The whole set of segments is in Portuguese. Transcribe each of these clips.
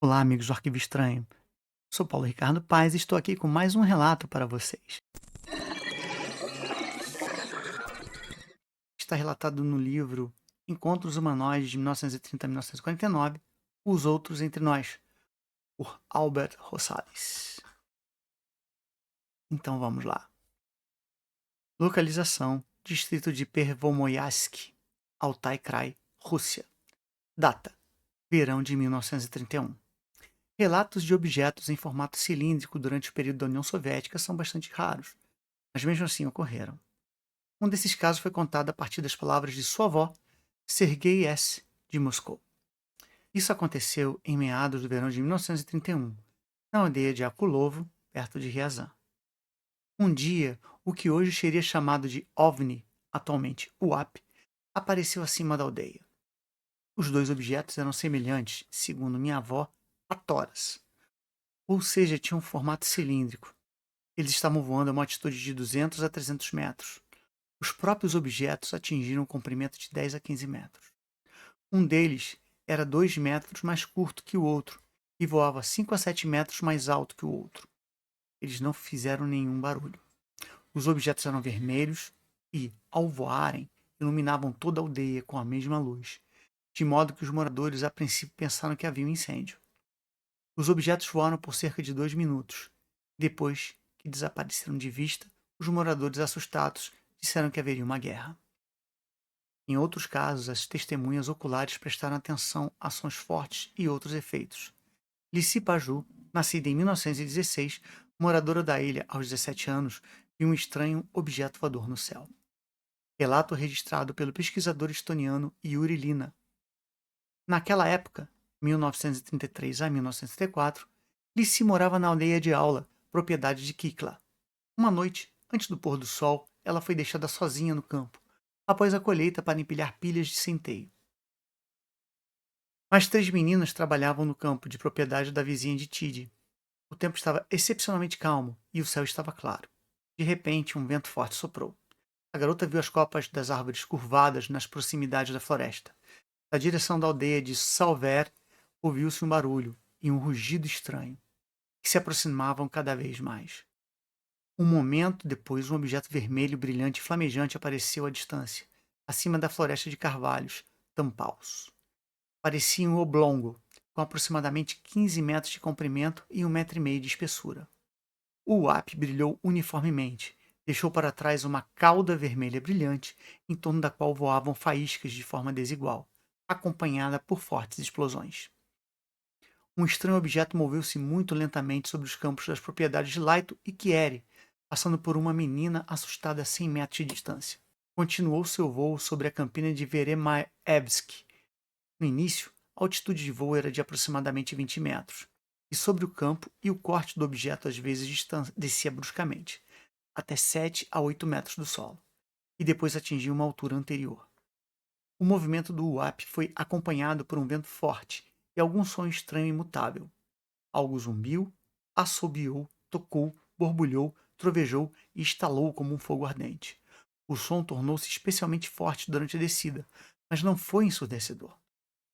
Olá, amigos do Arquivo Estranho. Sou Paulo Ricardo Paes e estou aqui com mais um relato para vocês. Está relatado no livro Encontros Humanoides de 1930 a 1949, Os Outros Entre Nós, por Albert Rosales. Então vamos lá. Localização: Distrito de Pervomoyasky, Altai Krai, Rússia. Data: verão de 1931. Relatos de objetos em formato cilíndrico durante o período da União Soviética são bastante raros, mas mesmo assim ocorreram. Um desses casos foi contado a partir das palavras de sua avó, Sergei S., de Moscou. Isso aconteceu em meados do verão de 1931, na aldeia de Akulovo, perto de Ryazan. Um dia, o que hoje seria chamado de OVNI, atualmente UAP, apareceu acima da aldeia. Os dois objetos eram semelhantes, segundo minha avó, a toras, ou seja, tinham um formato cilíndrico. Eles estavam voando a uma altitude de 200 a 300 metros. Os próprios objetos atingiram um comprimento de 10 a 15 metros. Um deles era 2 metros mais curto que o outro e voava 5 a 7 metros mais alto que o outro. Eles não fizeram nenhum barulho. Os objetos eram vermelhos e, ao voarem, iluminavam toda a aldeia com a mesma luz, de modo que os moradores a princípio pensaram que havia um incêndio. Os objetos voaram por cerca de 2 minutos. Depois que desapareceram de vista, os moradores assustados disseram que haveria uma guerra. Em outros casos, as testemunhas oculares prestaram atenção a sons fortes e outros efeitos. Lici Paju, nascida em 1916, moradora da ilha aos 17 anos, viu um estranho objeto voador no céu. Relato registrado pelo pesquisador estoniano Yuri Lina. Naquela época, 1933 a 1934, Lici morava na aldeia de Aula, propriedade de Kikla. Uma noite, antes do pôr do sol, ela foi deixada sozinha no campo, após a colheita para empilhar pilhas de centeio. Mais 3 meninas trabalhavam no campo de propriedade da vizinha de Tid. O tempo estava excepcionalmente calmo e o céu estava claro. De repente, um vento forte soprou. A garota viu as copas das árvores curvadas nas proximidades da floresta. Da direção da aldeia de Salver, ouviu-se um barulho e um rugido estranho, que se aproximavam cada vez mais. Um momento depois, um objeto vermelho, brilhante e flamejante apareceu à distância, acima da floresta de carvalhos, tampaus. Parecia um oblongo, com aproximadamente 15 metros de comprimento e 1,5 metros de espessura. O UAP brilhou uniformemente, deixou para trás uma cauda vermelha brilhante, em torno da qual voavam faíscas de forma desigual, acompanhada por fortes explosões. Um estranho objeto moveu-se muito lentamente sobre os campos das propriedades de Laito e Kieri, passando por uma menina assustada a 100 metros de distância. Continuou seu voo sobre a campina de Veremaevsk. No início, a altitude de voo era de aproximadamente 20 metros, e sobre o campo e o corte do objeto às vezes descia bruscamente, até 7 a 8 metros do solo, e depois atingia uma altura anterior. O movimento do UAP foi acompanhado por um vento forte e algum som estranho e imutável. Algo zumbiu, assobiou, tocou, borbulhou, trovejou e estalou como um fogo ardente. O som tornou-se especialmente forte durante a descida, mas não foi ensurdecedor.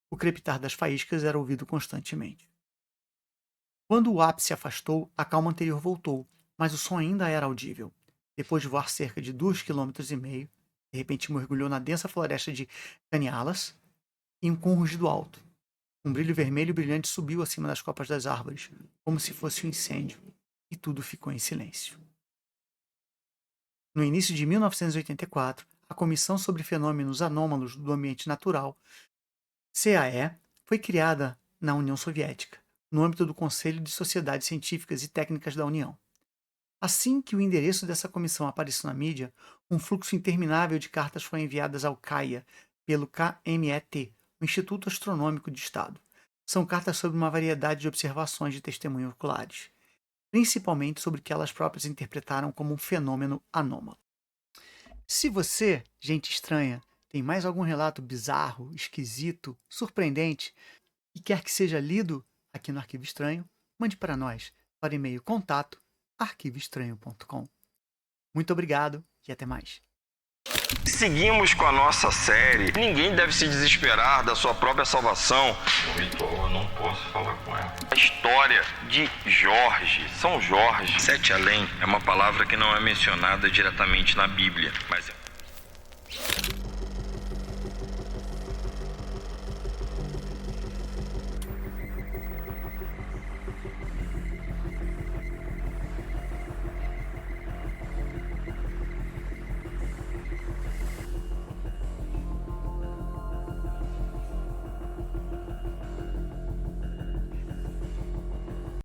O crepitar das faíscas era ouvido constantemente. Quando o ápice se afastou, a calma anterior voltou, mas o som ainda era audível. Depois de voar cerca de 2,5 km, de repente mergulhou na densa floresta de Canialas e com um rugido alto. Um brilho vermelho brilhante subiu acima das copas das árvores, como se fosse um incêndio, e tudo ficou em silêncio. No início de 1984, a Comissão sobre Fenômenos Anômalos do Ambiente Natural, CAE, foi criada na União Soviética, no âmbito do Conselho de Sociedades Científicas e Técnicas da União. Assim que o endereço dessa comissão apareceu na mídia, um fluxo interminável de cartas foi enviadas ao CAIA pelo KMET, o Instituto Astronômico de Estado. São cartas sobre uma variedade de observações de testemunhos oculares, principalmente sobre o que elas próprias interpretaram como um fenômeno anômalo. Se você, gente estranha, tem mais algum relato bizarro, esquisito, surpreendente e quer que seja lido aqui no Arquivo Estranho, mande para nós para e-mail contato@arquivoestranho.com. Muito obrigado e até mais. Seguimos com a nossa série. Ninguém deve se desesperar da sua própria salvação. Vitor, eu não posso falar com ela. A história de Jorge, São Jorge. Sete Além é uma palavra que não é mencionada diretamente na Bíblia, mas